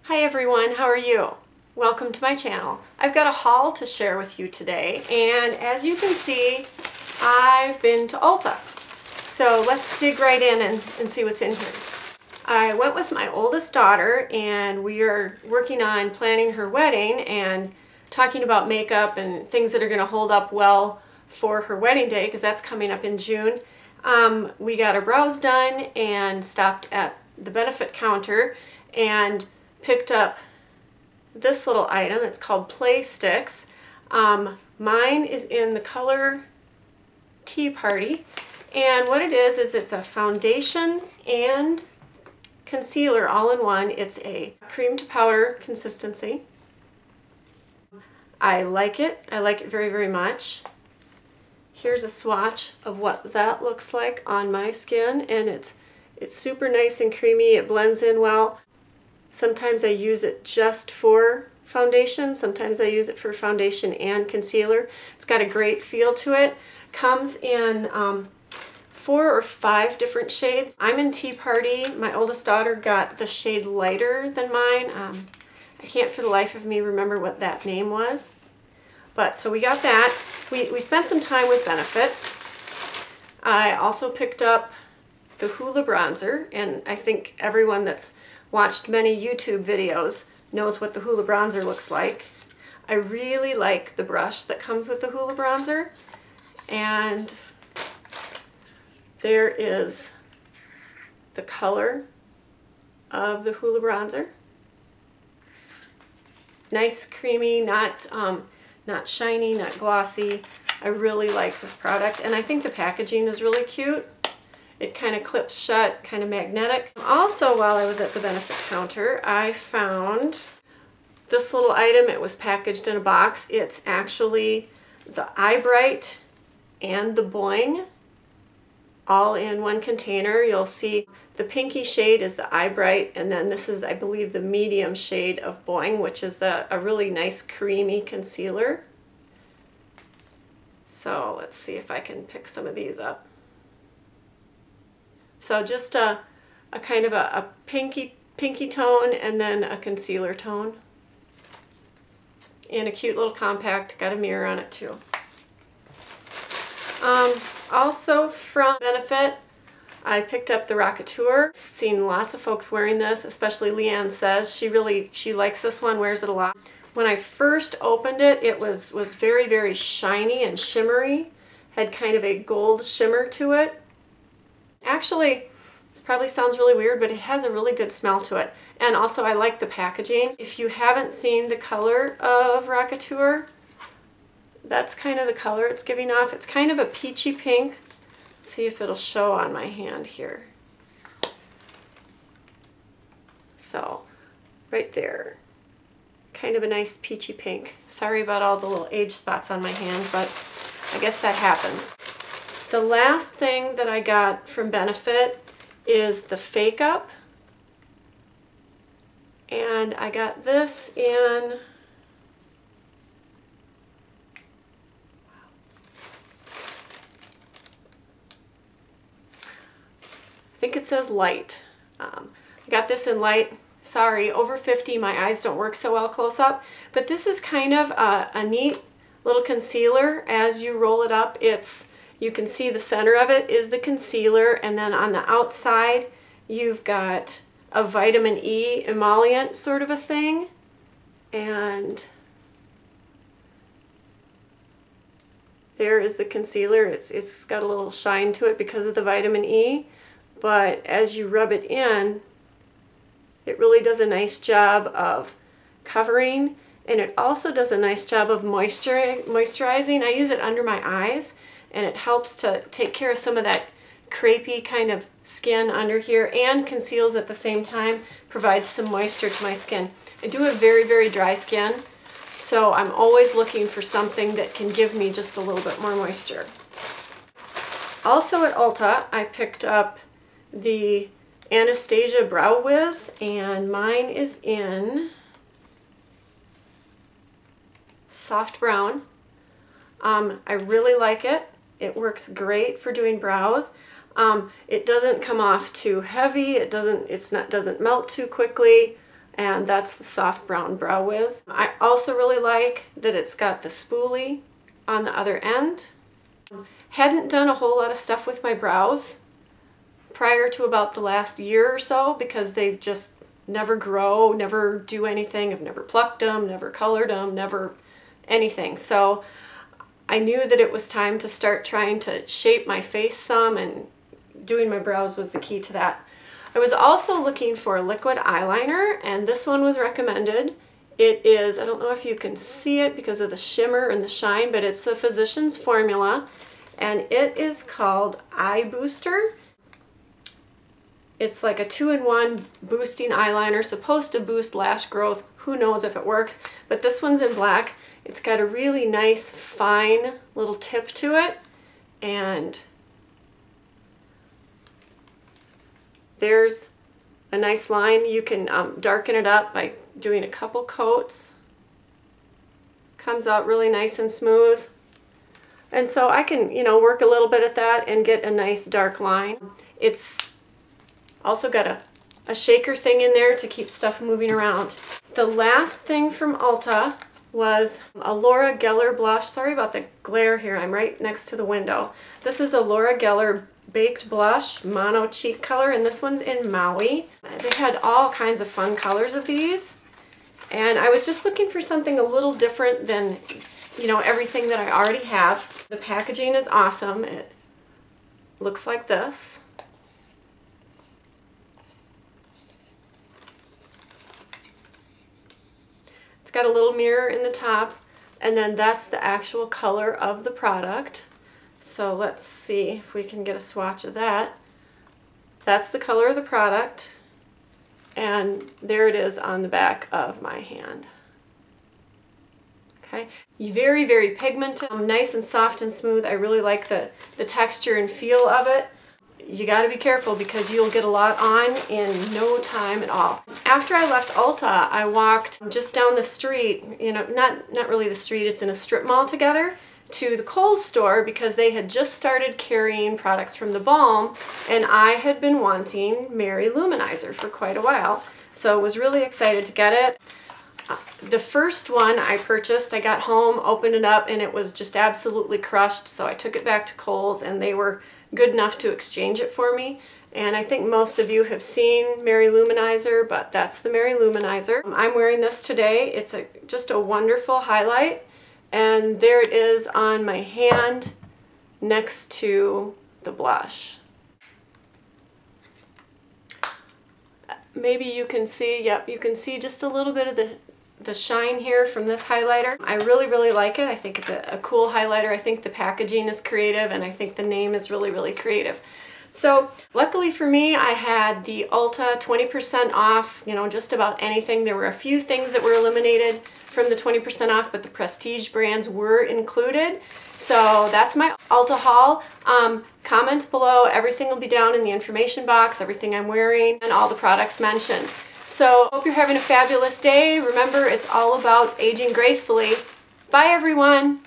Hi everyone, how are you? Welcome to my channel. I've got a haul to share with you today, and as you can see, I've been to Ulta. So let's dig right in and see what's in here. I went with my oldest daughter and we are working on planning her wedding and talking about makeup and things that are going to hold up well for her wedding day because that's coming up in June. We got our brows done and stopped at the benefit counter and picked up this little item. It's called Play Sticks. Mine is in the color Tea Party, and what it is it's a foundation and concealer all in one. It's a cream to powder consistency. I like it. I like it very, very much. Here's a swatch of what that looks like on my skin, and it's super nice and creamy. It blends in well. Sometimes I use it just for foundation. Sometimes I use it for foundation and concealer. It's got a great feel to it. Comes in 4 or 5 different shades. I'm in Tea Party. My oldest daughter got the shade lighter than mine. I can't for the life of me remember what that name was. But so we got that. We spent some time with Benefit. I also picked up the Hoola bronzer, and I think everyone that's watched many YouTube videos knows what the Hoola bronzer looks like. I really like the brush that comes with the Hoola bronzer, and there is the color of the Hoola bronzer. Nice, creamy, not shiny, not glossy. I really like this product, and I think the packaging is really cute. It kind of clips shut, kind of magnetic. Also, while I was at the benefit counter, I found this little item. It was packaged in a box. It's actually the Eyebright and the Boing all in one container. You'll see the pinky shade is the Eyebright, and then this is, I believe, the medium shade of Boing, which is a really nice creamy concealer. So let's see if I can pick some of these up. So just a kind of a pinky tone and then a concealer tone. And a cute little compact, got a mirror on it too. Also from Benefit, I picked up the Rockateur. I've seen lots of folks wearing this, especially Leanne says. She likes this one, wears it a lot. When I first opened it, it was very, very shiny and shimmery. Had kind of a gold shimmer to it. Actually, this probably sounds really weird, but it has a really good smell to it. And also I like the packaging. If you haven't seen the color of Rockateur, that's kind of the color it's giving off. It's kind of a peachy pink. Let's see if it'll show on my hand here. So, right there. Kind of a nice peachy pink. Sorry about all the little age spots on my hand, but I guess that happens. The last thing that I got from Benefit is the Fake Up. And I got this in I think it says light. I got this in light. Sorry, over 50, my eyes don't work so well close up. But this is kind of a neat little concealer. As you roll it up, you can see the center of it is the concealer, and then on the outside you've got a vitamin E emollient sort of a thing. And there is the concealer. It's got a little shine to it because of the vitamin E, but as you rub it in, it really does a nice job of covering, and it also does a nice job of moisturizing. I use it under my eyes, and it helps to take care of some of that crepey kind of skin under here and conceals at the same time, provides some moisture to my skin. I do have very, very dry skin, so I'm always looking for something that can give me just a little bit more moisture. Also at Ulta, I picked up the Anastasia Brow Wiz, and mine is in soft brown. I really like it. It works great for doing brows. It doesn't come off too heavy. It doesn't melt too quickly. and that's the Soft Brown Brow Wiz. I also really like that it's got the spoolie on the other end. Hadn't done a whole lot of stuff with my brows prior to about the last year or so because they just never grow, never do anything. I've never plucked them, never colored them, never anything. So I knew that it was time to start trying to shape my face some, and doing my brows was the key to that. I was also looking for a liquid eyeliner, and this one was recommended. It is, I don't know if you can see it because of the shimmer and the shine, but it's a Physicians Formula, and it is called Eye Booster. It's like a 2-in-1 boosting eyeliner, supposed to boost lash growth. Who knows if it works, but this one's in black. It's got a really nice, fine little tip to it, and there's a nice line. You can darken it up by doing a couple coats. Comes out really nice and smooth. And so I can, you know, work a little bit at that and get a nice dark line. It's also got a shaker thing in there to keep stuff moving around. The last thing from Ulta was a Laura Geller blush. Sorry about the glare here, I'm right next to the window. This is a Laura Geller Baked Blush Mono Cheek color, and this one's in Maui. They had all kinds of fun colors of these, and I was just looking for something a little different than, you know, everything that I already have. The packaging is awesome. It looks like this. It's got a little mirror in the top, and then that's the actual color of the product. So let's see if we can get a swatch of that. That's the color of the product, and there it is on the back of my hand. Okay, very, very pigmented, nice and soft and smooth. I really like the texture and feel of it. You got to be careful because you'll get a lot on in no time at all. After I left Ulta, I walked just down the street, you know, not really the street, it's in a strip mall together, to the Kohl's store because they had just started carrying products from the Balm, and I had been wanting Mary Luminizer for quite a while, so I was really excited to get it. The first one I purchased, I got home, opened it up, and it was just absolutely crushed, so I took it back to Kohl's, and they were good enough to exchange it for me. And I think most of you have seen Mary Luminizer, but that's the Mary Luminizer. I'm wearing this today. It's just a wonderful highlight. And there it is on my hand next to the blush. Maybe you can see, yep, you can see just a little bit of the shine here from this highlighter. I really, really like it. I think it's a cool highlighter. I think the packaging is creative, and I think the name is really, really creative. So luckily for me, I had the Ulta 20% off, you know, just about anything. There were a few things that were eliminated from the 20% off, but the prestige brands were included. So that's my Ulta haul. Comment below. Everything will be down in the information box, everything I'm wearing, and all the products mentioned. So hope you're having a fabulous day. Remember, it's all about aging gracefully. Bye, everyone.